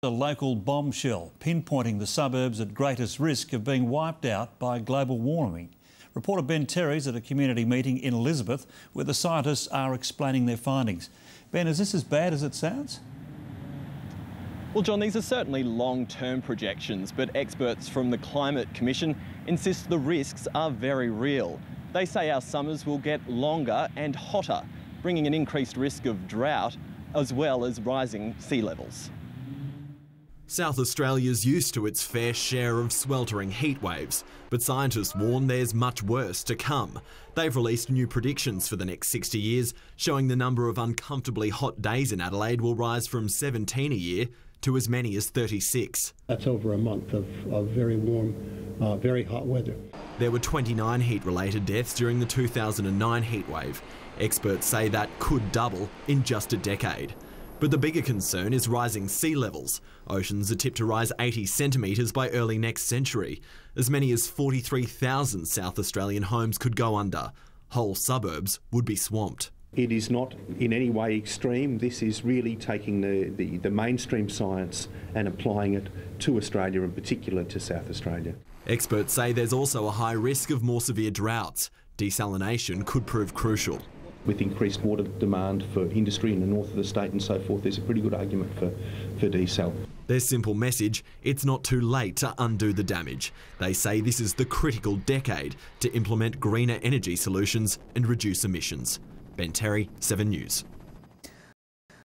A local bombshell pinpointing the suburbs at greatest risk of being wiped out by global warming. Reporter Ben Terry's at a community meeting in Elizabeth where the scientists are explaining their findings. Ben, is this as bad as it sounds? Well, John, these are certainly long-term projections, but experts from the Climate Commission insist the risks are very real. They say our summers will get longer and hotter, bringing an increased risk of drought as well as rising sea levels. South Australia's used to its fair share of sweltering heat waves, but scientists warn there's much worse to come. They've released new predictions for the next 60 years, showing the number of uncomfortably hot days in Adelaide will rise from 17 a year to as many as 36. That's over a month of very warm, very hot weather. There were 29 heat-related deaths during the 2009 heatwave. Experts say that could double in just a decade. But the bigger concern is rising sea levels. Oceans are tipped to rise 80 centimetres by early next century. As many as 43,000 South Australian homes could go under. Whole suburbs would be swamped. It is not in any way extreme. This is really taking the mainstream science and applying it to Australia, in particular to South Australia. Experts say there's also a high risk of more severe droughts. Desalination could prove crucial. With increased water demand for industry in the north of the state and so forth, there's a pretty good argument for desal. Their simple message, it's not too late to undo the damage. They say this is the critical decade to implement greener energy solutions and reduce emissions. Ben Terry, 7 News.